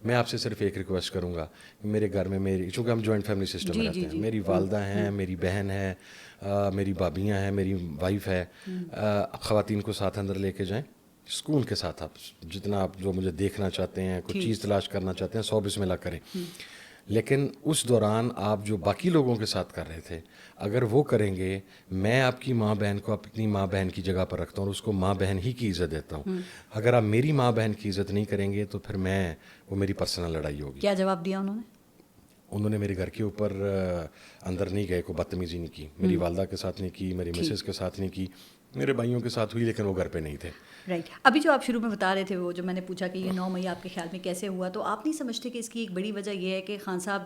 میں آپ سے صرف ایک ریکویسٹ کروں گا کہ میرے گھر میں میری، چونکہ ہم جوائنٹ فیملی سسٹم میں رہتے ہیں، میری والدہ ہیں، میری بہن ہے، میری بھابیاں ہیں، میری وائف ہے، خواتین کو ساتھ اندر لے کے جائیں، سکون کے ساتھ آپ جتنا آپ جو مجھے دیکھنا چاہتے ہیں، کچھ چیز تلاش کرنا چاہتے ہیں، 100 بسم اللہ کریں. لیکن اس دوران آپ جو باقی لوگوں کے ساتھ کر رہے تھے، اگر وہ کریں گے، میں آپ کی ماں بہن کو اپنی ماں بہن کی جگہ پر رکھتا ہوں اور اس کو ماں بہن ہی کی عزت دیتا ہوں. اگر آپ میری ماں بہن کی عزت نہیں کریں گے تو پھر وہ میری پرسنل لڑائی ہوگی. کیا جواب دیا انہوں نے میرے گھر کے اوپر اندر نہیں گئے، کوئی بدتمیزی نہیں کی، میری والدہ کے ساتھ نہیں کی، میری مسز کے ساتھ نہیں کی، میرے بھائیوں کے ساتھ ہوئی، لیکن وہ گھر پہ نہیں تھے. رائٹ. ابھی جو آپ شروع میں بتا رہے تھے، وہ جو میں نے پوچھا کہ یہ 9 مئی آپ کے خیال میں کیسے ہوا، تو آپ نہیں سمجھتے کہ اس کی ایک بڑی وجہ یہ ہے کہ خان صاحب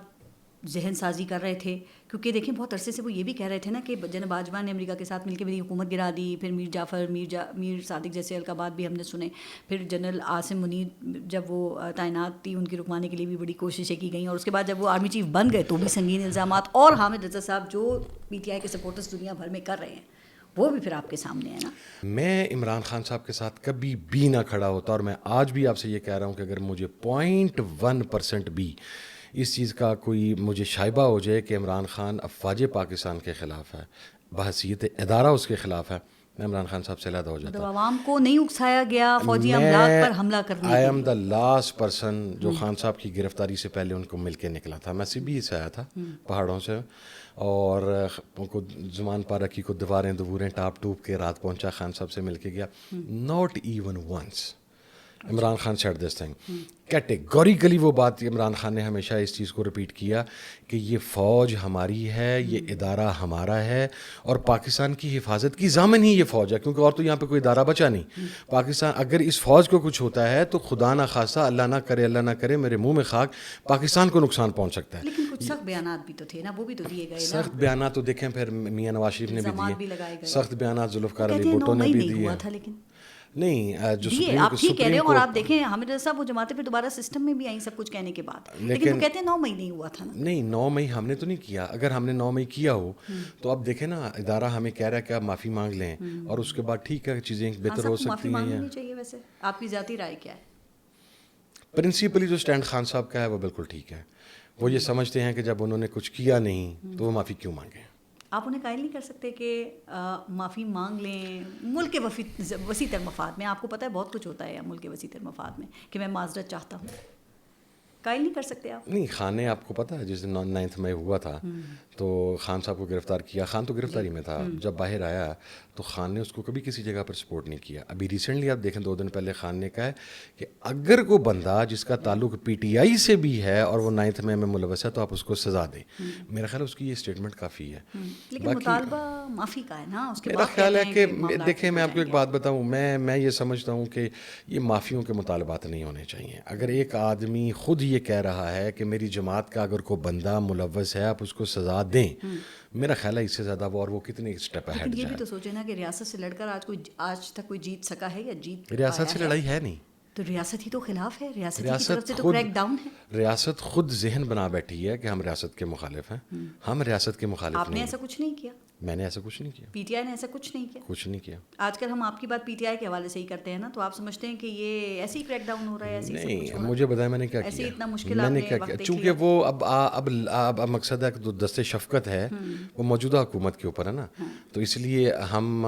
ذہن سازی کر رہے تھے؟ کیونکہ دیکھیں بہت عرصے سے وہ یہ بھی کہہ رہے تھے نا کہ جناب باجوہ نے امریکہ کے ساتھ مل کے میری حکومت گرا دی، پھر میر جعفر میر صادق جیسے القابات بھی ہم نے سنے، پھر جنرل عاصم منیر جب وہ تعینات تھی ان کی رکوانے کے لیے بھی بڑی کوششیں کی گئیں، اور اس کے بعد جب وہ آرمی چیف بن گئے تو بھی سنگین الزامات، اور حامد رضا صاحب جو پی ٹی آئی کے سپورٹرز دنیا بھر میں کر رہے ہیں وہ بھی پھر آپ کے سامنے ہے نا. میں عمران خان صاحب کے ساتھ کبھی بھی نہ کھڑا ہوتا، اور میں آج بھی آپ سے یہ کہہ رہا ہوں کہ اگر مجھے 0.1% بھی اس چیز کا کوئی مجھے شائبہ ہو جائے کہ عمران خان افواج پاکستان کے خلاف ہے، بحیثیت ادارہ اس کے خلاف ہے، میں عمران خان صاحب سے علیحدہ ہو جاتا. عوام کو نہیں اکسایا گیا فوجی املاک پر حملہ کرنے. I am the last person جو خان صاحب کی گرفتاری سے پہلے ان کو مل کے نکلا تھا. میں سبھی سے آیا تھا پہاڑوں سے، اور ان کو زمان پارکی کو دیواریں دبوریں ٹاپ ٹوپ کے رات پہنچا، خان صاحب سے مل کے گیا. Not even once Imran Khan said this thing. Categorically وہ بات عمران خان نے ہمیشہ اس چیز کو رپیٹ کیا کہ یہ فوج ہماری ہے، یہ ادارہ ہمارا ہے، اور پاکستان کی حفاظت کی ضامن ہی یہ فوج ہے، کیونکہ اور تو یہاں پہ کوئی ادارہ بچا نہیں. پاکستان اگر اس فوج کو کچھ ہوتا ہے تو خدا نہ خواستہ، اللہ نہ کرے میرے منہ میں خاک، پاکستان کو نقصان پہنچ سکتا ہے. لیکن کچھ سخت بیانات بھی تو تھے نا، وہ بھی تو دیے گئے. سخت بیانات تو دیکھیں پھر میاں نواز شریف نے بھی دیے، سخت بیانات ذوالفقار علی بھٹو نے بھی دیے. نہیں جو آپ ٹھیک کہہ رہے ہیں، اور آپ دیکھیں حامد رضا صاحب وہ جماعتیں پہ دوبارہ سسٹم میں بھی آئیں سب کچھ کہنے کے بعد، لیکن وہ کہتے ہیں 9 مئی نہیں ہوا تھا نا. نہیں 9 مئی ہم نے تو نہیں کیا. اگر ہم نے 9 مئی کیا ہو تو اب دیکھیں نا، ادارہ ہمیں کہہ رہا ہے کہ آپ معافی مانگ لیں، اور اس کے بعد ٹھیک ہے چیزیں بہتر ہو سکتی ہیں. معافی مانگنی چاہیے. ویسے آپ کی ذاتی رائے کیا ہے؟ پرنسپلی جو سٹینڈ خان صاحب کا ہے وہ بالکل ٹھیک ہے. وہ یہ سمجھتے ہیں کہ جب انہوں نے کچھ کیا نہیں تو وہ معافی کیوں مانگیں. آپ انہیں قائل نہیں کر سکتے کہ معافی مانگ لیں ملک کے وسیع تر مفاد میں؟ آپ کو پتہ ہے بہت کچھ ہوتا ہے ملک کے وسیع تر مفاد میں کہ میں معذرت چاہتا ہوں. قائل نہیں کر سکتے آپ؟ نہیں، خان نے، آپ کو پتہ ہے جس دن 9 مئی ہوا تھا تو خان صاحب کو گرفتار کیا. خان تو گرفتاری میں تھا. جب باہر آیا تو خان نے اس کو کبھی کسی جگہ پر سپورٹ نہیں کیا. ابھی ریسنٹلی آپ دیکھیں 2 دن پہلے خان نے کہا ہے کہ اگر کوئی بندہ جس کا تعلق پی ٹی آئی سے بھی ہے اور وہ 9 مئی میں ملوث ہے تو آپ اس کو سزا دیں. میرا خیال ہے اس کی یہ اسٹیٹمنٹ کافی ہے. لیکن مطالبہ معافی کا ہے نا. میرا خیال ہے کہ دیکھیں میں آپ کو ایک بات بتاؤں، میں یہ سمجھتا ہوں کہ یہ معافیوں کے مطالبات نہیں ہونے چاہیے. اگر ایک آدمی خود یہ کہہ رہا ہے کہ میری جماعت کا اگر کوئی بندہ ملوث ہے آپ اس کو سزا دیں، میرا خیال ہے اس سے زیادہ وہ کتنے اسٹیپ اہیڈ جائے. یہ بھی تو سوچے نا کہ ریاست سے لڑ کر آج تک کوئی جیت سکا ہے یا جیت؟ ریاست سے لڑائی ہے نہیں، تو ریاست ہی تو خلاف ہے، ریاست کی طرف سے تو کریک ڈاؤن ہے. ریاست خود ذہن بنا بیٹھی ہے کہ ہم ریاست کے مخالف ہیں. ہم ریاست کے مخالف نہیں. آپ نے ایسا کچھ نہیں کیا. میں نے ایسا کچھ نہیں کیا. پی ٹی آئی نے ایسا کچھ نہیں کیا. کچھ نہیں کیا. آج کل ہم آپ کی بات پی ٹی آئی کے حوالے سے ہی کرتے ہیں نا، تو آپ سمجھتے ہیں کہ یہ ایسے ہی کریک ڈاؤن ہو رہا ہے؟ نہیں، مجھے بتائیں میں نے کیا کیا. ایسے اتنا مشکل میں نے کیا کیا، چونکہ وہ اب مقصد ہے کہ دست شفقت ہے وہ موجودہ حکومت کے اوپر ہے نا، تو اس لیے ہم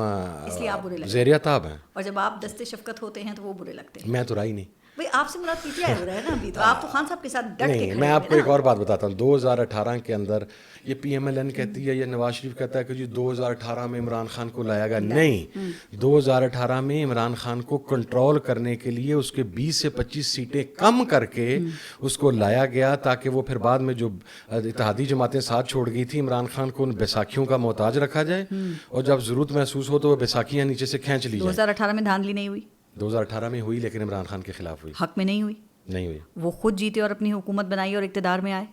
زیر عتاب ہیں. اور جب آپ دست شفقت ہوتے ہیں تو وہ برے لگتے ہیں. میں تو رائی نہیں. بھائی آپ سے مراد پی ٹی آئی ہو رہا ہے نا ابھی، تو آپ تو خان صاحب کے ساتھ ڈٹ کے کھڑے ہیں. میں آپ کو ایک اور بات بتاتا ہوں. 2018 کے اندر یہ پی ایم ایل این کہتی ہے یا نواز شریف کہتا ہے کہ جی 2018 میں عمران خان کو لایا گیا. نہیں، 2018 میں عمران خان کو کنٹرول کرنے کے لیے اس کے 20 سے 25 سیٹیں کم کر کے اس کو لایا گیا، تاکہ وہ پھر بعد میں جو اتحادی جماعتیں ساتھ چھوڑ گئی تھی عمران خان کو ان بیساکھیوں کا محتاج رکھا جائے، اور جب ضرورت محسوس ہو تو وہ بیساکھیاں نیچے سے کھینچ لی جائیں. 2018 میں دھاندلی نہیں ہوئی. 2018 میں ہوئی لیکن عمران خان کے خلاف ہوئی. حق میں نہیں ہوئی. نہیں ہوئی. وہ خود جیتے اور اپنی حکومت بنائی اور اقتدار میں آئے.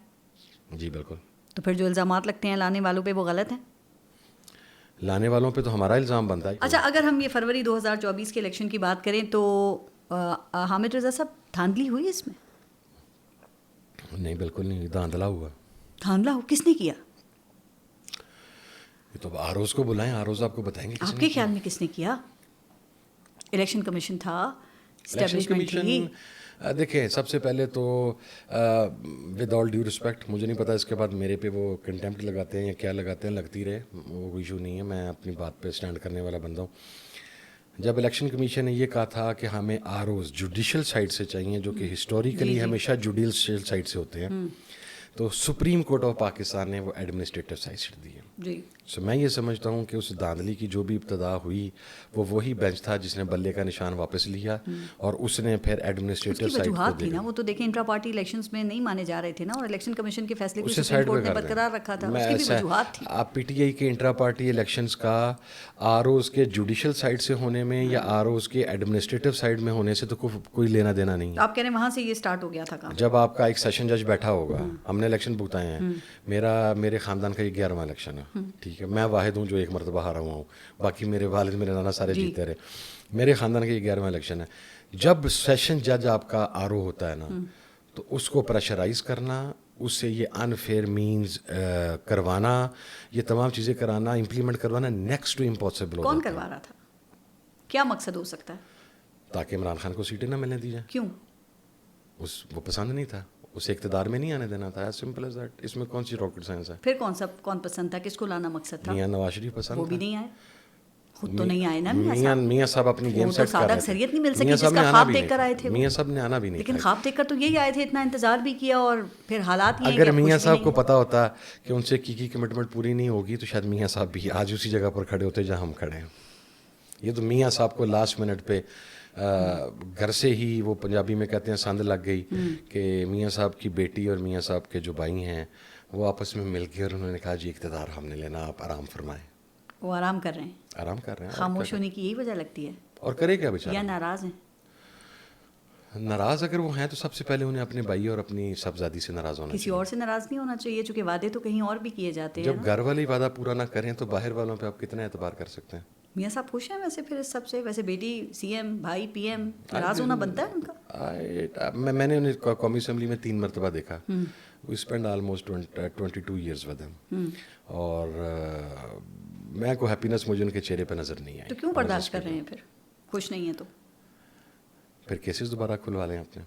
جی بالکل. تو پھر جو الزامات لگتے ہیں لانے والوں پہ وہ غلط ہیں. لانے والوں پہ تو ہمارا الزام بنتا ہے. اچھا، اگر ہم یہ فروری 2024 کے الیکشن کی بات کریں تو حامد رضا صاحب دھاندلی ہوئی اس میں؟ نہیں بالکل نہیں. دھاندلا ہوا. دھاندلا ہو کس نے کیا؟ یہ تو آروز کو بلائیں، آروز آپ کو بتائیں گے. آپ کے خیال میں کس نے کیا؟ الیکشن کمیشن تھا، اسٹیبلشمنٹ تھی. دیکھیں سب سے پہلے تو ود آل ڈیو رسپیکٹ، مجھے نہیں پتا اس کے بعد میرے پہ وہ کنٹیمپٹ لگاتے ہیں یا کیا لگاتے ہیں، لگتی رہے، وہ کوئی ایشو نہیں ہے، میں اپنی بات پہ اسٹینڈ کرنے والا بندہ ہوں. جب الیکشن کمیشن نے یہ کہا تھا کہ ہمیں ROs جوڈیشل سائڈ سے چاہیے جو کہ ہسٹوریکلی ہمیشہ جوڈیشل سائڈ سے ہوتے ہیں، تو سپریم کورٹ آف پاکستان نے وہ ایڈمنسٹریٹو سائڈ سے دی ہے. جی سو میں یہ سمجھتا ہوں کہ اس دھاندلی کی جو بھی ابتدا ہوئی وہ وہی بینچ تھا جس نے بلے کا نشان واپس لیا اور اس نے پھر ایڈمنسٹریٹو سائڈ کو وجوہات دے تھی دی. نا، وہ تو دیکھیں انٹرا پارٹی الیکشنز میں نہیں مانے جا رہے تھے نا، اور الیکشن کمیشن کے فیصلے کو اسے سپریم سائڈ کورٹ پہ نے کر دیں. برقرار رکھا تھا، میں اس کی بھی ایسا وجوہات تھی. آپ PTI کے انٹرا پارٹی الیکشنز کا ROs کے جوڈیشل سائڈ سے ہونے میں یا ROs کے ایڈمنسٹریٹو سائڈ میں ہونے سے تو کوئی لینا دینا نہیں ہے. آپ کہہ رہے ہیں وہاں سے یہ سٹارٹ ہو گیا تھا کام. جب آپ کا ایک سیشن جج بیٹھا ہوگا، ہم نے الیکشن بھگتائے ہیں، میرے خاندان کا یہ 11واں الیکشن ہے، ٹھیک ہے، میں واحد ہوں جو ایک مرتبہ ہارا ہوا ہوں، باقی میرے والد میرے نانا سارے جیتے رہے. میرے خاندان کا یہ 11واں الیکشن ہے. جب سیشن جج آپ کا RO ہوتا ہے نا، تو اس کو پریشرائز کرنا، اس سے یہ انفیئر مینز کروانا، یہ تمام چیزیں کرانا، امپلیمنٹ کروانا نیکسٹ ٹو امپاسبل ہو کون جاتا ہے. کروا رہا تھا؟ کیا مقصد ہو سکتا ہے؟ تاکہ عمران خان کو سیٹیں نہ ملنے دی جائیں. کیوں؟ وہ پسند نہیں تھا، اسے اقتدار میں نہیں آنے دینا تھا، ایز سمپل ایز دیٹ. اس میں کون سی راکٹ سائنس ہے؟ پھر کون پسند تھا؟ کس کو لانا مقصد تھا؟ میاں نواز شریف پسند وہ بھی تھا. نہیں آئے، خود تو نہیں آئے نا میاں صاحب اپنی گیم سیٹ کر رہے تھے. اکثریت نہیں مل سکی میاں جس صاحب نے کا آنا خواب بھی دیکھ کر آئے تھے. میاں صاحب نے آنا بھی نہیں لیکن تھا. خواب دیکھ کر تو یہی آئے تھے، اتنا انتظار بھی کیا، اور پھر حالات یہ ہیں اگر کہ میاں صاحب کو پتا ہوتا کہ ان سے کی کمٹمنٹ پوری نہیں ہوگی تو شاید میاں صاحب بھی آج اسی جگہ پر کھڑے ہوتے جہاں ہم کھڑے ہیں. یہ تو میاں صاحب کو لاسٹ منٹ پہ گھر سے ہی، وہ پنجابی میں کہتے ہیں سند لگ گئی کہ میاں صاحب کی بیٹی اور میاں صاحب کے جو بھائی ہیں وہ آپس میں مل کے، اور انہوں نے کہا جی اقتدار ہم نے لینا، آپ آرام فرمائیں. وہ آرام کر رہے ہیں، آرام کر رہے ہیں. خاموش ہونے کی یہی وجہ لگتی ہے، اور کرے کیا بیچارہ؟ یا ناراض ہیں؟ ناراض اگر وہ ہیں تو سب سے پہلے انہیں اپنے بھائی اور اپنی صاحبزادی سے ناراض ہونا کسی اور سے ناراض نہیں ہونا چاہیے، چونکہ وعدے تو کہیں اور بھی کیے جاتے ہیں. جب گھر والے وعدہ پورا نہ کریں تو باہر والوں پہ آپ کتنا اعتبار کر سکتے ہیں؟ میاں صاحب خوش ہیں ویسے پھر اس سب سے؟ ویسے بیٹی CM، بھائی PM، ناراض ہونا بنتا ہے ان کا؟ میں نے انہیں قومی اسمبلی میں 3 مرتبہ دیکھا. We spend almost 22 years with them, اور میں کو ہیپینس مجھے ان کے چہرے پہ نظر نہیں آئی. تو کیوں برداشت کر رہے ہیں پھر؟ خوش نہیں ہیں تو پھر کیسز دوبارہ کھلوا لیں اپنے،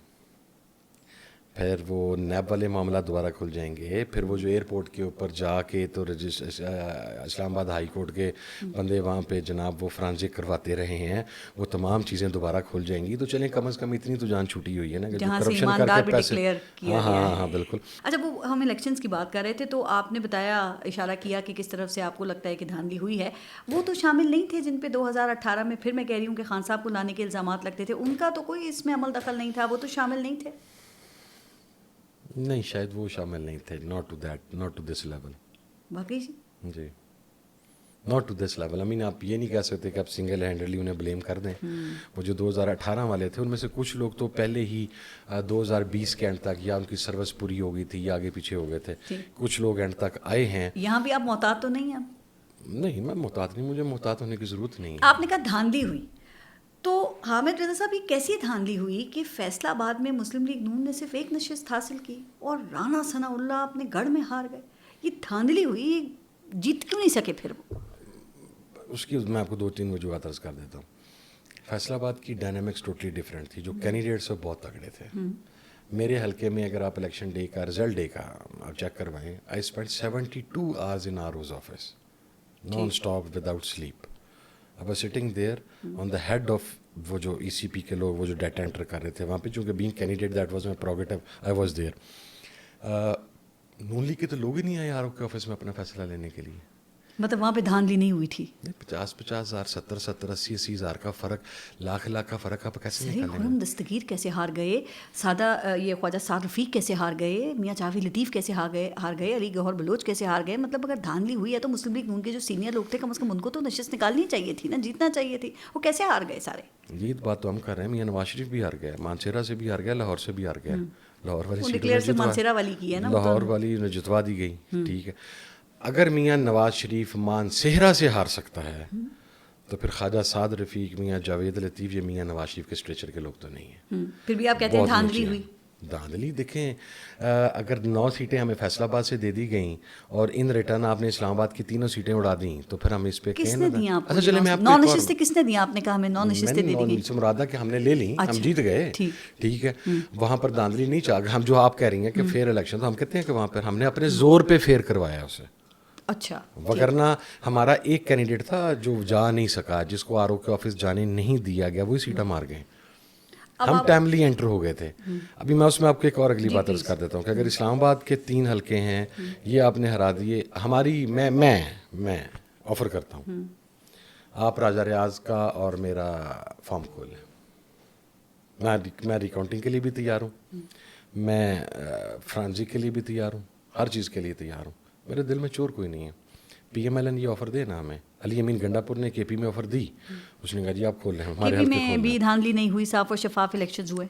پھر وہ نیب والے معاملات دوبارہ کھل جائیں گے. پھر وہ جو ایئرپورٹ کے اوپر جا کے تو اسلام آباد ہائی کورٹ کے بندے وہاں پہ جناب وہ فرانزک کرواتے رہے ہیں، وہ تمام چیزیں دوبارہ کھل جائیں گی. تو چلیں کم از کم اتنی تو جان چھوٹی ہوئی ہے نا کہ جہاں سے ایماندار بھی ڈکلیئر کیا گیا ہے. ہاں بالکل. اچھا، وہ ہم الیکشنز کی بات کر رہے تھے تو آپ نے بتایا، اشارہ کیا کہ کس طرف سے آپ کو لگتا ہے کہ دھاندلی ہوئی ہے. وہ تو شامل نہیں تھے جن پہ 2018 میں، پھر میں کہہ رہی ہوں کہ خان صاحب کو لانے کے الزامات لگتے تھے، ان کا تو کوئی اس میں عمل دخل نہیں تھا، وہ تو شامل نہیں تھے. نہیں، شاید وہ شامل نہیں تھے. Not to this level. واقعی جی، ناٹ ٹو دس لیول. آپ یہ نہیں کہہ سکتے کہ آپ سنگل ہینڈلی انہیں بلیم کر دیں. وہ جو 2018 والے تھے ان میں سے کچھ لوگ تو پہلے ہی 2020 کے اینڈ تک یا ان کی سروس پوری ہو گئی تھی یا آگے پیچھے ہو گئے تھے. کچھ لوگ اینڈ تک آئے ہیں. یہاں بھی آپ محتاط تو نہیں ہیں؟ نہیں، میں محتاط نہیں، مجھے محتاط ہونے کی ضرورت نہیں ہے. آپ نے کہا دھاندلی ہوئی، تو حامد رضا صاحب یہ کیسی دھاندلی ہوئی کہ فیصلہ آباد میں مسلم لیگ نون نے صرف ایک نشست حاصل کی اور رانا ثناء اللہ اپنے گڑھ میں ہار گئے؟ یہ دھاندلی ہوئی، جیت کیوں نہیں سکے پھر وہ؟ اس کی میں آپ کو 2-3 وجوہات عرض کر دیتا ہوں. فیصل آباد کی ڈائنامکس ٹوٹلی ڈفرینٹ تھی. جو کینڈیڈیٹس وہ بہت تگڑے تھے. میرے حلقے میں اگر آپ الیکشن ڈے کا رزلٹ ڈے کا آپ چیک کروائیں، I spend 72 hours in RO's office non stop without slip. I was sitting there on the head of وہ جو ECP کے لوگ وہ جو ڈیٹا انٹر کر رہے تھے وہاں پہ، چونکہ being candidate that was my prerogative, I was there. Noon League کے تو لوگ ہی نہیں آئے RO کے آفس میں اپنا فیصلہ لینے کے لیے. مطلب وہاں پہ دھاندلی نہیں ہوئی تھی؟ 50 ہزار، 70 80 ہزار کا فرق، لاکھ کا فرق آپ کیسے سری خرم دستگیر کیسے ہار گئے، سادہ یہ خواجہ سعد رفیق کیسے ہار گئے، میاں جعفر لطیف کیسے ہار گئے، علی گوہر بلوچ کیسے ہار گئے؟ مطلب اگر دھاندلی ہوئی ہے تو مسلم لیگ نون کے جو سینئر لوگ تھے کم از کم ان کو تو نشست نکالنی چاہیے تھی نا، جیتنا چاہیے تھی. وہ کیسے ہار گئے سارے؟ یہ بات تو ہم کر رہے ہیں. میاں نواز شریف بھی ہار گیا، مانسیرا سے بھی ہار گیا، لاہور سے بھی ہار گیا. لاہور والی نے جتوا دی گئی. ٹھیک ہے، اگر میاں نواز شریف مانسہرہ سے ہار سکتا ہے تو پھر خواجہ سعد رفیق، میاں جاوید لطیف، یہ میاں نواز شریف کے اسٹریچر کے لوگ تو نہیں ہیں. پھر بھی آپ کہتے ہیں دھاندلی ہوئی؟ دھاندلی دیکھیں، اگر 9 سیٹیں ہمیں فیصل آباد سے دے دی گئیں اور ان ریٹرن آپ نے اسلام آباد کی 3 سیٹیں اڑا دیں تو پھر ہم اس پہ کس نے دیا آپ کو؟ اچھا چلے میں آپ نو نشستیں کس نے دیا؟ آپ نے کہا ہمیں 9 نشستیں دے دی گئیں. مرادہ کہ ہم نے لے لیں، ہم جیت گئے، ٹھیک ہے. وہاں پر دھاندلی نہیں چاہ، ہم جو آپ کہہ رہی ہیں کہ فیئر الیکشن، تو ہم کہتے ہیں کہ وہاں پر ہم نے اپنے زور پہ فیئر کروایا اسے. اچھا. وگرنہ ہمارا ایک کینڈیڈیٹ تھا جو جا نہیں سکا، جس کو آر او کے آفس جانے نہیں دیا گیا، وہی سیٹا مار گئے. ہم ٹائملی انٹر ہو گئے تھے. ابھی میں اس میں آپ کو ایک اور اگلی بات عرض کر دیتا ہوں کہ اگر اسلام آباد کے 3 حلقے ہیں، یہ آپ نے ہرا دیے. ہماری میں آفر کرتا ہوں، آپ راجہ ریاض کا اور میرا فارم کھولیں. میں ریکاؤنٹنگ کے لیے بھی تیار ہوں، میں فرانزی کے لیے بھی تیار ہوں، ہر چیز کے لیے تیار ہوں. میرے دل میں چور کوئی نہیں ہے. پی ایم ایل این یہ آفر دے نا ہمیں. علی امین گنڈا پور نے کے پی میں آفر دی، اس نے کہا جی آپ کھول لیں. ہمارے کے پی میں بھی دھاندلی نہیں ہوئی، صاف اور شفاف الیکشنز ہوئے.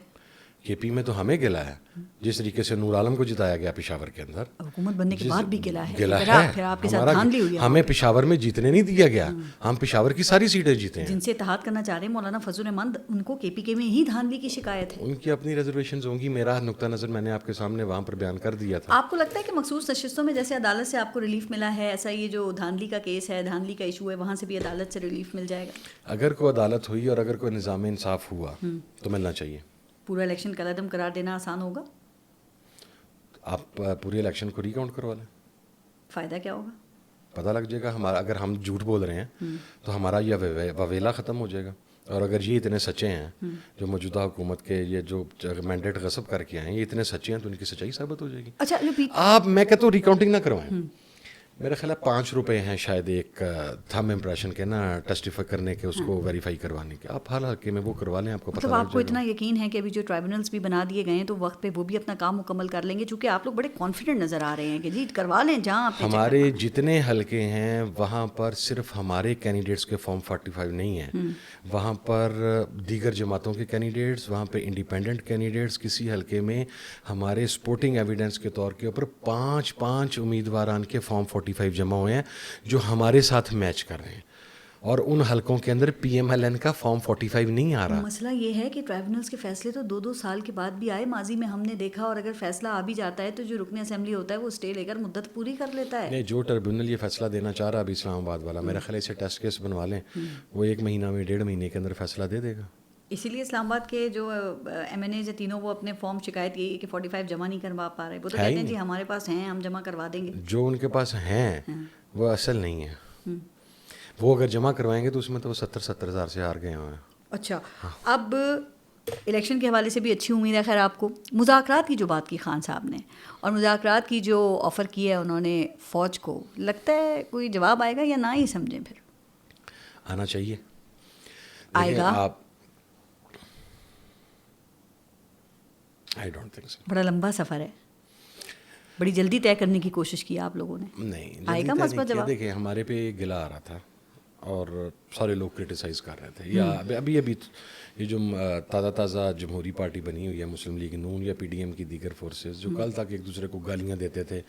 کے پی میں تو ہمیں گلا ہے، جس طریقے سے نور عالم کو جتایا گیا پشاور کے اندر، حکومت بننے کے بعد بھی گلا ہے. پھر آپ کے ساتھ ہمارا دھاندلی ہوئی. ہمیں پشاور میں جیتنے نہیں دیا گیا، ہم پشاور کی ساری سیٹیں جیتے ہیں. جن سے اتحاد کرنا چاہ رہے ہیں مولانا فضل الرحمان، ان کو کے پی کے میں ہی دھاندلی کی شکایت ہے. ان کی اپنی ریزرویشنز ہوں گی. میرا نقطہ نظر میں نے آپ کے سامنے وہاں پر بیان کر دیا تھا. آپ کو لگتا ہے کہ مخصوص نشستوں میں جیسے عدالت سے آپ کو ریلیف ملا ہے، ایسا یہ جو دھاندلی کا کیس ہے، دھاندلی کا ایشو ہے، وہاں سے بھی عدالت سے ریلیف مل جائے گا؟ اگر کوئی عدالت ہوئی اور اگر کوئی نظام انصاف ہوا تو ملنا چاہیے. پورا الیکشن کل عدم قرار دینا آسان ہوگا؟ آپ پورے الیکشن کو ریکاؤنٹ کروا لیں. فائدہ کیا ہوگا؟ پتہ لگ جائے گا. ہمارا اگر ہم جھوٹ بول رہے ہیں تو ہمارا یہ وویلا ختم ہو جائے گا. اور اگر یہ اتنے سچے ہیں جو موجودہ حکومت کے یہ جو مینڈیٹ غصب کر کے آئے ہیں، یہ اتنے سچے ہیں تو ان کی سچائی ثابت ہو جائے گی. اچھا آپ، میں کہتا ہوں ریکاؤنٹنگ نہ کروائیں. میرا خیال ہے 5 روپے ہیں شاید ایک تھم امپریشن کے نا ٹیسٹیفائی کرنے کے، اس کو ویریفائی کروانے کے. آپ ہر حلقے میں وہ کروا لیں، آپ کو پتہ مطلب آپ کو اتنا یقین ہے کہ ابھی جو ٹرائبونلز بھی بنا دیے گئے ہیں تو وقت پہ وہ بھی اپنا کام مکمل کر لیں گے، چونکہ آپ لوگ بڑے کانفیڈنٹ نظر آ رہے ہیں کہ جی کروا لیں جہاں آپ. ہمارے جتنے حلقے ہیں وہاں پر صرف ہمارے کینڈیڈیٹس کے فارم 45 نہیں ہیں، وہاں پر دیگر جماعتوں کے کینڈیڈیٹس، وہاں پہ انڈیپینڈنٹ کینڈیڈیٹس. کسی حلقے میں ہمارے سپورٹنگ ایویڈنس کے طور کے اوپر 5 امیدواران کے فارم 45 جمع ہوئے ہیں جو ہمارے ساتھ میچ کر رہے ہیں، اور ان حلقوں کے اندر پی ایم ایل این کا فارم 45 نہیں آ رہا. مسئلہ یہ ہے کہ ٹرائبونلز کے فیصلے تو 2 سال کے بعد بھی آئے، ماضی میں ہم نے دیکھا، اور اگر فیصلہ آ بھی جاتا ہے تو جو رکن اسمبلی ہوتا ہے وہ اسٹے لے کر مدت پوری کر لیتا ہے. نہیں، جو ٹربیونل یہ فیصلہ دینا چاہ رہا ابھی اسلام آباد والا، میرا خیال ہے اسے ٹیسٹ کیس بنوا لیں، وہ 1 مہینہ میں 1.5 مہینے کے اندر فیصلہ دے دے گا. اسی لیے اسلام آباد کے جو ایم این اے تینوں وہ اپنے فارم شکایت یہی کہ 45 جمع نہیں کروا پا رہے. وہ تو کہتے ہیں جی ہمارے پاس ہیں، ہم جمع کروا دیں گے. جو ان کے پاس ہیں وہ اصل نہیں ہے. وہ اگر جمع کروائیں گے تو اس میں تو وہ 70 ہزار سے ہار گئے ہوئے ہیں. اچھا، اب الیکشن کے حوالے سے بھی اچھی امید ہے. خیر، آپ کو مذاکرات کی جو بات کی خان صاحب نے، اور مذاکرات کی جو آفر کی ہے انہوں نے فوج کو، لگتا ہے کوئی جواب آئے گا یا نہ ہی سمجھیں؟ پھر آنا چاہیے. آئے گا؟ آپ I don't think so. بڑا لمبا سفر ہے، بڑی جلدی طے کرنے کی کوشش کی آپ لوگوں نے. نہیں، آئے گا مثبت جواب؟ دیکھیں ہمارے پہ گلا آ رہا تھا اور سارے لوگ کرٹیسائز کر رہے تھے. یا ابھی یہ جو تازہ جمہوری پارٹی بنی ہوئی ہے مسلم لیگ نون یا پی ڈی ایم کی دیگر فورسز، جو کل تک ایک دوسرے کو گالیاں دیتے تھے،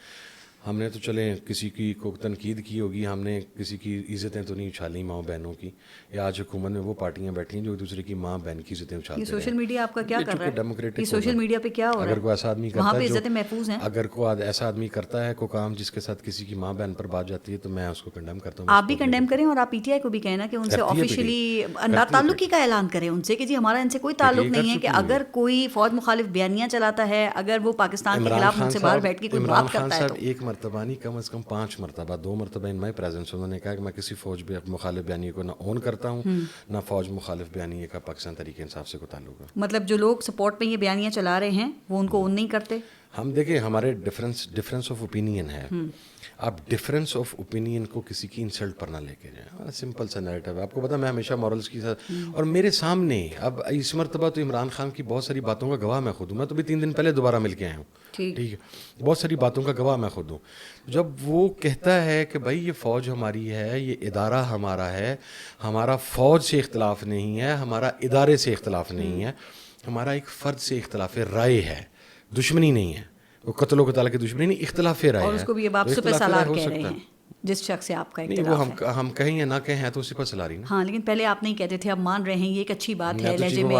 ہم نے تو چلیں کسی کی کو تنقید کی ہوگی، ہم نے کسی کی عزتیں تو نہیں اچھالی ماں بہنوں کی. یا آج حکومت میں وہ پارٹیاں بیٹھی ہیں جو ایک دوسرے کی ماں بہن کی عزتیں اچھالتے ہیں. یہ سوشل میڈیا آپ کا کیا کر رہا ہے؟ یہ سوشل میڈیا پہ کیا ہو رہا ہے؟ اگر کوئی ایسا آدمی وہاں کرتا پہ ہے عزتیں محفوظ ہیں. اگر کوئی ایسا آدمی کرتا ہے کوئی کام جس کے ساتھ کسی کی ماں بہن پر بات جاتی ہے تو میں اس کو کنڈیم کرتا ہوں. آپ بھی کنڈیم کریں، اور آپ پی ٹی آئی کو بھی کہنا کہ ان سے آفیشلی تعلقی کا اعلان کریں ان سے کہ جی ہمارا ان سے کوئی تعلق نہیں ہے، کہ اگر کوئی فوج مخالف بیانیاں چلاتا ہے، اگر وہ پاکستان کے خلاف ان سے باہر بیٹھ کے کوئی بات کرتا ہے تو. ایک مرتبہ نہیں، کم از کم 5 مرتبہ 2 مرتبہ ان مائی پریزنس انہوں نے کہا کہ میں کسی فوج مخالف بیانیے کو نہ اون کرتا ہوں، نہ فوج مخالف بیانیے کا پاکستان تحریک انصاف سے کوئی تعلق ہے. مطلب جو لوگ سپورٹ میں یہ بیانیاں چلا رہے ہیں وہ ان کو اون نہیں کرتے. ہم دیکھیں ہمارے ڈفرینس آف اوپینین ہے. آپ ڈفرینس آف اوپینین کو کسی کی انسلٹ پر نہ لے کے جائیں. سمپل سا نیریٹو ہے. آپ کو پتا میں ہمیشہ مورلس کی ساتھ، اور میرے سامنے اب اس مرتبہ تو عمران خان کی بہت ساری باتوں کا گواہ میں خود ہوں. میں تو بھی 3 دن پہلے دوبارہ مل کے آیا ہوں. ٹھیک ہے، بہت ساری باتوں کا گواہ میں خود ہوں. جب وہ کہتا ہے کہ بھائی یہ فوج ہماری ہے، یہ ادارہ ہمارا ہے، ہمارا فوج سے اختلاف نہیں ہے، ہمارا ادارے سے اختلاف نہیں ہے، ہمارا ایک فرد سے اختلاف رائے ہے، دشمنی نہیں ہے. وہ قتل و قتال کی دشمنی نہیں، اختلاف رائے ہے. اور اس کو بھی اب آپ سپہ سالار کہہ رہے ہیں. جس شخص سے آپ کا نہیں وہ ہم کہیں یا نہ کہیں ہیں تو اسی پر چلا رہی نا. ہاں لیکن پہلے آپ نہیں کہتے تھے, اب مان رہے ہیں, یہ ایک اچھی بات ہے, لہجے میں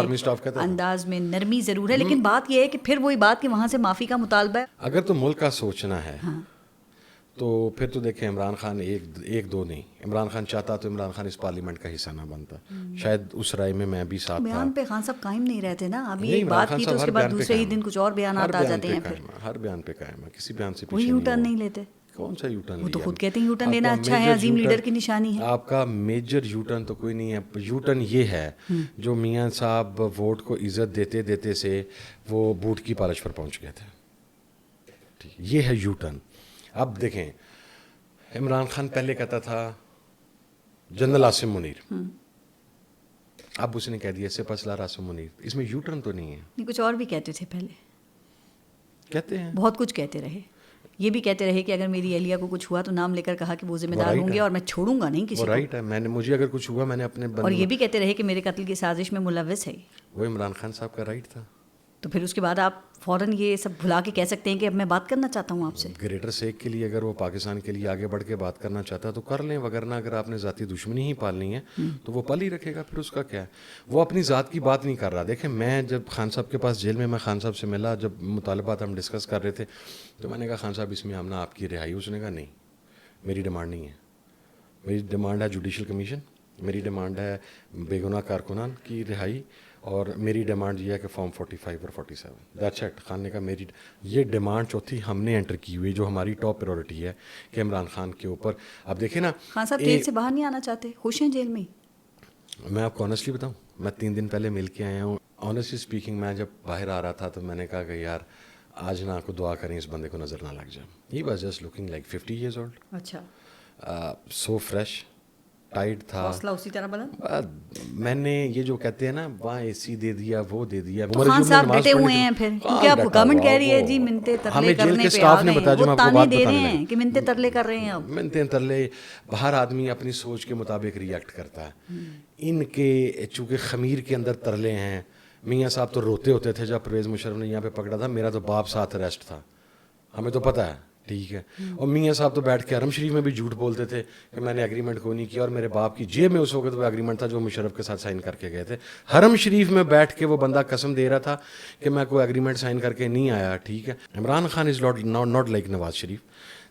انداز میں نرمی ضرور ہے, لیکن بات یہ ہے کہ پھر وہی بات کہ وہاں سے معافی کا مطالبہ ہے. اگر تو ملک کا سوچنا ہے تو پھر تو دیکھیں عمران خان ایک دو نہیں, عمران خان چاہتا تو عمران خان اس پارلیمنٹ کا حصہ نہ بنتا, شاید اس رائے میں بھی ساتھ تھا. بیان پہ خان صاحب قائم نہیں رہتے نا, ابھی ایک بات کی تو اس کے بعد دوسرے ہی دن کچھ اور بیانات آ جاتے ہیں, پھر ہر بیان پہ قائم ہے, کسی بیان سے وہی یو ٹرن نہیں لیتے. کون سا یو ٹرن؟ وہ تو خود کہتے ہیں یو ٹرن لینا اچھا ہے, عظیم لیڈر کی نشانی ہے. آپ کا میجر یو ٹرن تو کوئی نہیں ہے. یو ٹرن یہ ہے جو میاں صاحب ووٹ کو عزت دیتے دیتے سے وہ بوٹ کی پالش پر پہنچ گئے تھے, یہ ہے یو ٹرن. اب دیکھیں عمران خان پہلے کہتا تھا جنرل عاصم منیر, اب اس نے کہہ دیا سپہ سالار عاصم منیر. اس میں یو ٹرن تو نہیں ہے. کچھ اور بھی کہتے تھے پہلے, کہتے ہیں بہت کچھ کہتے رہے. یہ بھی کہتے رہے کہ اگر میری اہلیہ کو کچھ ہوا تو نام لے کر کہا کہ وہ ذمہ دار ہوں گے اور میں چھوڑوں گا نہیں کسی کو. رائٹ ہے, میں نے مجھے اگر کچھ ہوا میں نے اپنے اور یہ بھی کہتے رہے کہ میرے قتل کی سازش میں ملوث ہے. وہ عمران خان صاحب کا رائٹ تھا. تو پھر اس کے بعد آپ فوراً یہ سب بھلا کے کہہ سکتے ہیں کہ اب میں بات کرنا چاہتا ہوں آپ سے. گریٹر سیک کے لیے اگر وہ پاکستان کے لیے آگے بڑھ کے بات کرنا چاہتا ہے تو کر لیں, وگرنہ اگر آپ نے ذاتی دشمنی ہی پالنی ہے تو وہ پال ہی رکھے گا, پھر اس کا کیا ہے. وہ اپنی ذات کی بات نہیں کر رہا. دیکھیں میں جب خان صاحب کے پاس جیل میں خان صاحب سے ملا, جب مطالبات ہم ڈسکس کر رہے تھے تو میں نے کہا خان صاحب اس میں ہم نا آپ کی رہائی. اس نے کہا نہیں, میری ڈیمانڈ نہیں ہے, میری ڈیمانڈ ہے جوڈیشل کمیشن, میری ڈیمانڈ ہے بے گناہ کارکنان کی رہائی, اور میری ڈیمانڈ یہ ہے کہ فارم 45 اور 47. That's it. خان نے کہا میری یہ ڈیمانڈ چوتھی ہم نے انٹر کی ہوئی, جو ہماری ٹاپ پریورٹی ہے کہ عمران خان کے اوپر. اب دیکھیں نا خان صاحب جیل سے باہر نہیں آنا چاہتے, خوش ہیں جیل میں. میں آپ کو آنیسٹلی بتاؤں, میں 3 دن پہلے مل کے آیا ہوں. آنیسٹلی اسپیکنگ میں جب باہر آ رہا تھا تو میں نے کہا کہ یار آج نہ کو دعا کریں اس بندے کو نظر نہ لگ جائے. He was just looking like 50 years old. اچھا, سو فریش, ٹائٹ تھا, حوصلہ اسی طرح بلند. میں نے یہ جو کہتے ہیں نا وہاں اے سی دے دیا وہ دے دیا. خان صاحب ڈٹے ہوئے ہیں پھر, کیونکہ اب گورنمنٹ کہہ رہی ہے جی منتے ترلے کرنے پہ آ گئے ہیں, وہ تانے دے رہے ہیں کہ منتے ترلے کر رہے ہیں. اب منتے ترلے, ہر آدمی اپنی سوچ کے مطابق ریئیکٹ کرتا ہے. ان کے چونکہ خمیر کے اندر ترلے ہیں. میاں صاحب تو روتے ہوتے تھے جب پرویز مشرف نے یہاں پہ پکڑا تھا, میرا تو باپ ساتھ اریسٹ تھا, ہمیں تو پتہ ہے, ٹھیک ہے. اور میاں صاحب تو بیٹھ کے حرم شریف میں بھی جھوٹ بولتے تھے کہ میں نے ایگریمنٹ کو نہیں کیا, اور میرے باپ کی جیب میں اس وقت وہ ایگریمنٹ تھا جو مشرف کے ساتھ سائن کر کے گئے تھے. حرم شریف میں بیٹھ کے وہ بندہ قسم دے رہا تھا کہ میں کوئی ایگریمنٹ سائن کر کے نہیں آیا, ٹھیک ہے. Imran Khan is not like Nawaz Sharif.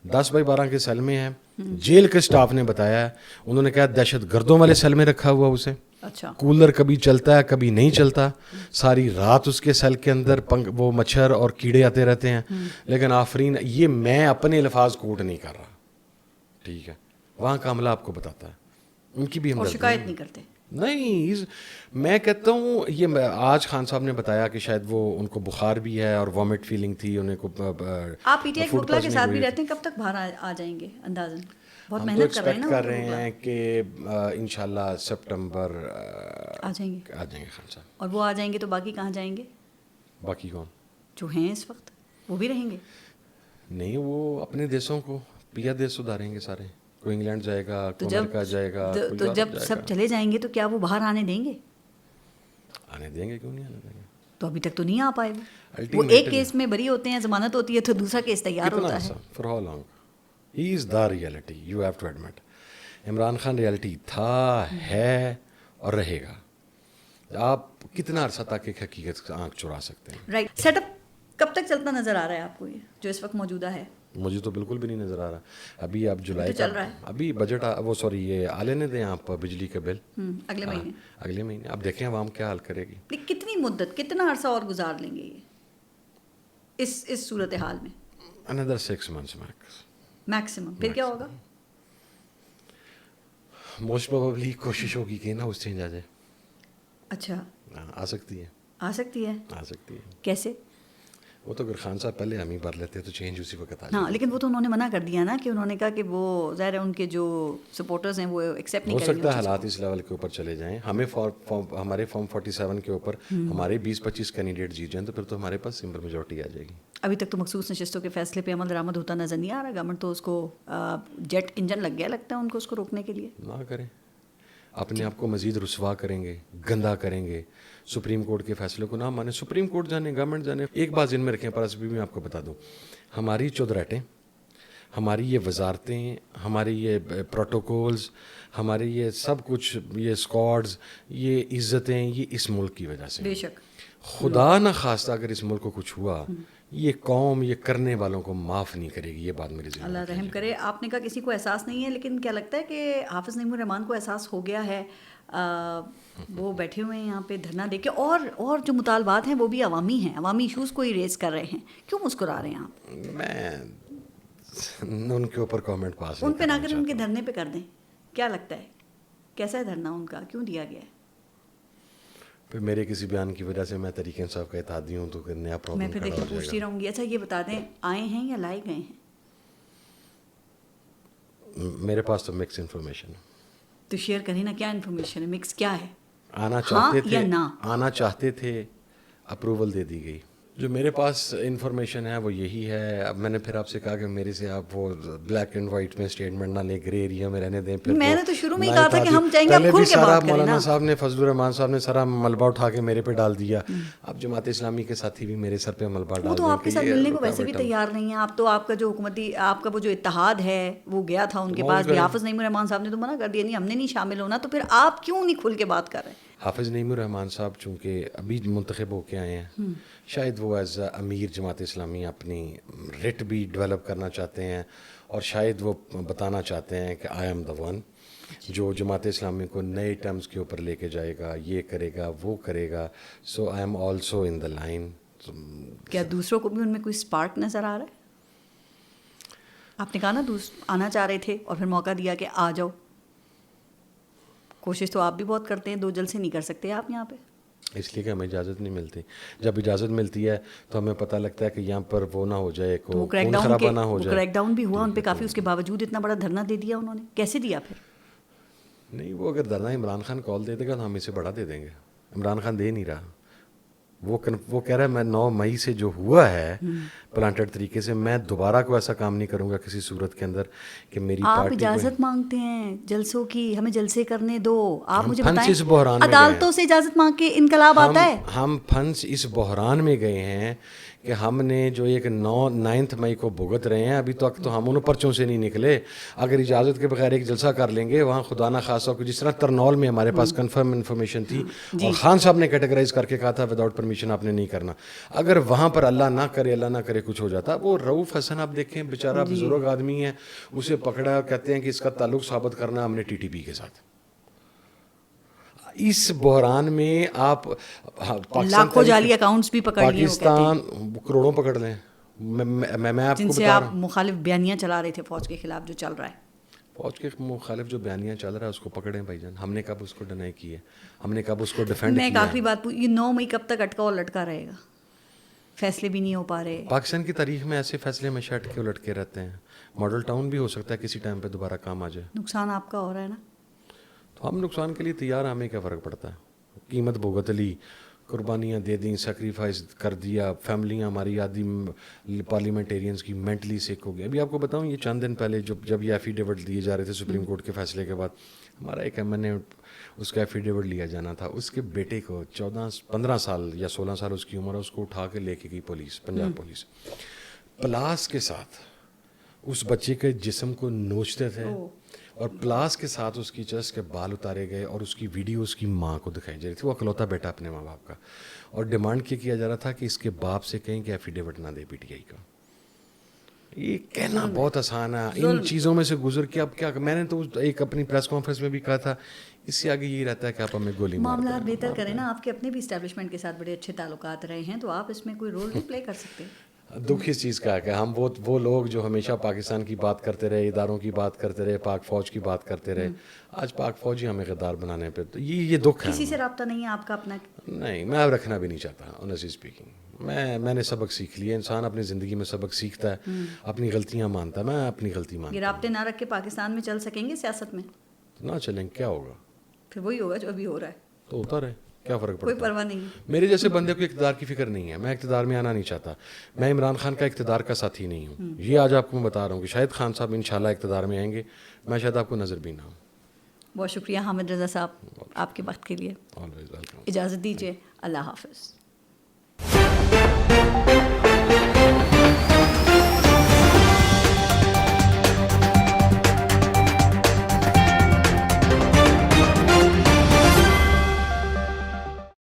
10/12 کے سیل میں ہے. جیل کے سٹاف نے بتایا ہے, انہوں نے کہا دہشت گردوں والے سیل میں رکھا ہوا اسے. اچھا, کولر کبھی چلتا ہے کبھی نہیں چلتا, ساری رات اس کے سیل کے اندر وہ مچھر اور کیڑے آتے رہتے ہیں. لیکن آفرین, یہ میں اپنے الفاظ کوٹ نہیں کر رہا, ٹھیک ہے, وہاں کا عملہ آپ کو بتاتا ہے. ان کی بھی ہم شکایت نہیں کرتے. نہیں, میں کہتا ہوں یہ آج خان صاحب نے بتایا کہ شاید وہ ان کو بخار بھی ہے اور وامٹ فیلنگ تھی انہیں کو. آپ پی ٹی آئی وکلا کے ساتھ بھی رہتے ہیں, کب تک باہر آ جائیں گے اندازاً؟ بہت محنت کر رہے ہیں نا. کر رہے ہیں کہ انشاءاللہ سپٹمبر آ جائیں گے خان صاحب. اور وہ آ جائیں گے تو باقی کہاں جائیں گے؟ باقی کون جو ہیں اس وقت وہ بھی رہیں گے؟ نہیں, وہ اپنے دیسوں کو پیا دیس سدھاریں گے سارے. کوئی انگلینڈ جائے گا, کوئی امریکہ جائے گا. تو جب سب چلے جائیں گے تو کیا وہ باہر آنے دیں گے؟ آنے دیں گے, کیوں نہیں آنے دیں گے. تو ابھی تک تو نہیں آ پائے وہ ایک کیس میں بری ہوتے ہیں, ضمانت ہوتی ہے, تو دوسرا کیس تیار ہوتا ہے. For how long. He is the reality, you have to admit. Imran Khan reality تھا, ہے اور رہے گا. آپ کتنا عرصہ تک ایک حقیقت سے آنکھ چرا سکتے ہیں؟ رائٹ. سیٹ اپ کب تک چلتا نظر آ رہا ہے آپ کو یہ جو اس وقت موجودہ ہے؟ مجھے تو بالکل بھی نہیں نظر آ رہا. ابھی آپ جولائی چل رہا ہے, ابھی بجٹ وہ سوری یہ آلے نے دیں آپ بجلی کا بل اگلے مہینے. اب دیکھیں عوام کیا حال کرے گی. کتنی مدت, کتنا عرصہ اور گزار لیں گے یہ اس صورتحال میں؟ another 6 months maximum. پھر کیا ہوگا؟ موسٹ پروبیبلی کوشش ہوگی کہ نا اس چینج آ جائے. اچھا, آ سکتی ہے. آ سکتی ہے. آ سکتی ہے. کیسے؟ وہ تو اگر خان صاحب پہلے ہم ہی بھر لیتے تو چینج اسی وقت آ جائے. ہاں, لیکن وہ تو انہوں نے منع کر دیا نا, کہ انہوں نے کہا کہ وہ ظاہر ہے ان کے جو سپورٹرز ہیں وہ ایکسیپٹ نہیں کریں گے. ہو سکتا ہے حالات اس لیول کے اوپر چلے جائیں. ہمیں ہمارے فارم 47 کے اوپر ہمارے 20-25 کینڈیڈیٹ جیت جائیں تو پھر تو ہمارے پاس سمپل میجورٹی آ جائے گی. ابھی تک تو مخصوص نشستوں کے فیصلے پہ عمل درآمد ہوتا نظر نہیں آ رہا. گورنمنٹ تو اس کو جیٹ انجن لگ گیا لگتا ہے ان کو, اس کو روکنے کے لیے. نہ کریں, اپنے آپ کو مزید رسوا کریں گے, گندا کریں گے. سپریم کورٹ کے فیصلے کو نہ مانے, سپریم کورٹ جانے, گورنمنٹ جانے. ایک بات ذہن میں رکھیں, پر بھی میں آپ کو بتا دوں, ہماری چودراہٹیں, ہماری یہ وزارتیں, ہماری یہ پروٹوکولز, ہماری یہ سب کچھ, یہ اسکواڈز, یہ عزتیں, یہ اس ملک کی وجہ سے. بے شک. خدا نہ خواستہ اگر اس ملک کو کچھ ہوا, یہ قوم یہ کرنے والوں کو معاف نہیں کرے گی. یہ بات میری ذہن میں, اللہ رحم کرے. آپ نے کہا کسی کو احساس نہیں ہے, لیکن کیا لگتا ہے کہ حافظ نعیم الرحمان کو احساس ہو گیا ہے؟ وہ بیٹھے ہوئے ہیں یہاں پہ دھرنا دے کے, اور جو مطالبات ہیں وہ بھی عوامی ہیں, عوامی ایشوز کو ہی ریز کر رہے ہیں. کیوں مسکرا رہے ہیں آپ؟ میں ان کے اوپر کامنٹ پاس ان پہ نہ کریں, ان کے دھرنے پہ کر دیں. کیا لگتا ہے کیسا ہے دھرنا ان کا, کیوں دیا گیا ہے؟ پھر میرے کسی بیان کی وجہ سے میں تحریک انصاف کا اتحادی ہوں تو نیا پرابلم میں پھر دیکھیں پوچھتی رہوں گی. اچھا یہ بتا دیں, آئے ہیں یا لائے گئے ہیں؟ میرے پاس تو مکس انفارمیشن ہے. تو شیئر کریں نا, کیا انفارمیشن ہے, مکس کیا ہے؟ آنا چاہتے تھے, یا نہ آنا چاہتے تھے, اپروول دے دی گئی. جو میرے پاس انفارمیشن ہے وہ یہی ہے. اب میں نے پھر آپ سے کہا کہ میرے سے آپ وہ بلیک اینڈ وائٹ میں اسٹیٹمنٹ نہ لیں, گرے ایریا میں رہنے دیں. پھر میں نے تو شروع میں ہی کہا تھا کہ ہم چاہیں گے آپ پہلے کھل بھی کے سارا بات کریں مولانا نا. صاحب نے, فضل الرحمان صاحب نے سارا ملبہ اٹھا کے میرے پہ ڈال دیا. اب جماعت اسلامی کے ساتھی بھی میرے سر پہ ملبہ ڈال دیں. وہ تو آپ کے ساتھ ملنے کو ویسے بھی تیار نہیں ہیں. آپ تو, آپ کا جو حکومتی, آپ کا وہ جو اتحاد ہے وہ گیا تھا ان کے پاس بھی. حافظ نعیم الرحمان صاحب نے تو منع کر دیا, نہیں ہم نے نہیں شامل ہونا. تو پھر آپ کیوں نہیں کھل کے بات کر رہے ہیں؟ حافظ نعیم الرحمان صاحب چونکہ ابھی منتخب ہو کے آئے ہیں, شاید وہ ایز امیر جماعت اسلامی اپنی رٹ بھی ڈیولپ کرنا چاہتے ہیں, اور شاید وہ بتانا چاہتے ہیں کہ آئی ایم دا ون جو جماعت اسلامی کو نئے ٹرمز کے اوپر لے کے جائے گا, یہ کرے گا, وہ کرے گا. So I am also in the line. کیا دوسروں کو بھی ان میں کوئی اسپارک نظر آ رہا ہے؟ آپ نے کہا نا آنا چاہ رہے تھے اور پھر موقع دیا کہ آ جاؤ. کوشش تو آپ بھی بہت کرتے ہیں, 2 جلسے نہیں کر سکتے آپ یہاں پہ, اس لیے کہ ہمیں اجازت نہیں ملتی. جب اجازت ملتی ہے تو ہمیں پتہ لگتا ہے کہ یہاں پر وہ نہ ہو جائے, تو وہ کریک ڈاؤن بھی ہوا ان پہ کافی, اس کے باوجود اتنا بڑا دھرنا دے دیا انہوں نے. کیسے دیا پھر؟ نہیں, وہ اگر دھرنا عمران خان کال دے دے گا تو ہم اسے بڑھا دے دیں گے. عمران خان دے نہیں رہا. وہ کہہ رہا ہے میں 9 مئی سے جو ہوا ہے پلانٹڈ طریقے سے, میں دوبارہ کوئی ایسا کام نہیں کروں گا کسی صورت کے اندر کہ میری آپ پارٹی. اجازت مانگتے ہیں جلسوں کی, ہمیں جلسے کرنے دو. آپ مجھے بتائیں, اس بحران میں عدالتوں سے اجازت مانگ کے انقلاب آتا ہے؟ ہم پھنس اس بحران میں گئے ہیں کہ ہم نے جو ایک 9 مئی کو بھگت رہے ہیں, ابھی تک تو ہم ان پرچوں سے نہیں نکلے. اگر اجازت کے بغیر ایک جلسہ کر لیں گے وہاں, خدا نہ خاصا کو جس طرح ترنول میں ہمارے پاس کنفرم انفارمیشن تھی اور خان صاحب نے کیٹیگرائز کر کے کہا تھا وداؤٹ پرمیشن آپ نے نہیں کرنا. اگر وہاں پر اللہ نہ کرے کچھ ہو جاتا. وہ رؤوف حسن آپ دیکھیں, بیچارہ بزرگ آدمی ہے, اسے پکڑا, کہتے ہیں کہ اس کا تعلق ثابت کرنا ہم نے ٹی ٹی پی کے ساتھ. اس بحران میں آپ لاکھوں جعلی اکاؤنٹس بھی پکڑ لیے, پاکستان کروڑوں پکڑ لیں. میں آپ جن کو سے بتا آپ رہا ہوں, مخالف بیانیاں چلا رہے تھے فوج کے خلاف, جو چل رہا ہے فوج کے مخالف جو بیانیاں چل رہا ہے اس کو پکڑیں بھائی جان. ہم نے کب اس کو ڈینائی کی ہے, ہم نے کب اس کو ڈیفینڈ کیا؟ میں ایک آخری بات پوچھ, یہ 9 مئی کب تک اٹکا اور لٹکا رہے گا؟ فیصلے بھی نہیں ہو پا رہے. پاکستان کی تاریخ میں ایسے فیصلے ہمیشہ اٹکے لٹکے رہتے ہیں. ماڈل ٹاؤن بھی ہو سکتا ہے کسی ٹائم پہ دوبارہ کام آ جائے. نقصان آپ کا ہو رہا ہے نا, تو ہم نقصان کے لیے تیار ہیں. ہمیں کیا فرق پڑتا ہے؟ قیمت بھگت لی, قربانیاں دے دیں, سیکریفائز کر دیا, فیملیاں ہماری آدھی پارلیمنٹیرینس کی مینٹلی سک ہو گئی. ابھی آپ کو بتاؤں, یہ چند دن پہلے جب یہ ایفیڈیوٹ دیے جا رہے تھے سپریم کورٹ کے فیصلے کے بعد, ہمارا ایک ایم این اے اس کا ایفیڈیوٹ لیا جانا تھا. اس کے بیٹے کو 15 سال یا 16 سال اس کی عمر ہے, اس کو اٹھا کے لے کے گئی پولیس, پنجاب پولیس, پلاس کے ساتھ اس بچے کے جسم کو نوچتے تھے, اور پلاس کے ساتھ اس کی چست کے بال اتارے گئے, اور اس کی ویڈیو اس کی ماں کو دکھائی جا رہی تھی. وہ اکلوتا بیٹا اپنے ماں باپ کا, اور ڈیمانڈ کیا جا رہا تھا کہ اس کے باپ سے کہیں کہ ایفیڈیوٹ نہ دے پی ٹی آئی کا. یہ کہنا بہت آسان ہے, ان چیزوں میں سے گزر کے اب کیا. میں نے تو ایک اپنی پریس کانفرنس میں بھی کہا تھا, اس سے آگے یہی رہتا ہے کہ آپ ہمیں گولی مار دیں. معاملات بہتر کریں نا. آپ کے اپنے بھی اسٹیبلشمنٹ کے ساتھ بڑے اچھے تعلقات رہے ہیں, تو آپ اس میں کوئی رول نہیں پلے کر سکتے. دکھ اس چیز کا ہے کہ ہم وہ لوگ جو ہمیشہ پاکستان کی بات کرتے رہے, اداروں کی بات کرتے رہے, پاک فوج کی بات کرتے رہے, آج پاک فوج ہی ہمیں غدار بنانے پہ, تو یہ دکھ ہے. کسی سے رابطہ نہیں ہے آپ کا اپنا؟ نہیں, میں اب رکھنا بھی نہیں چاہتا آنیسٹلی اسپیکنگ. میں نے سبق سیکھ لیا. انسان اپنی زندگی میں سبق سیکھتا ہے, اپنی غلطیاں مانتا ہے. میں اپنی غلطی مانتا ہوں. یہ رابطے نہ رکھ کے پاکستان میں چل سکیں گے سیاست میں؟ نہ چلیں, کیا ہوگا؟ پھر وہی ہوگا جو ابھی ہو رہا ہے. تو ہوتا رہے, کیا فرق پڑتا ہے؟ کوئی پرواہ نہیں. میرے جیسے بندے کو اقتدار کی فکر نہیں ہے. میں اقتدار میں آنا نہیں چاہتا. میں عمران خان کا اقتدار کا ساتھی نہیں ہوں. یہ آج آپ کو میں بتا رہا ہوں کہ شاید خان صاحب انشاءاللہ اقتدار میں آئیں گے, میں شاید آپ کو نظر بھی نہ ہوں. بہت شکریہ حامد رضا صاحب آپ کے وقت کے لیے. اجازت دیجیے, اللہ حافظ.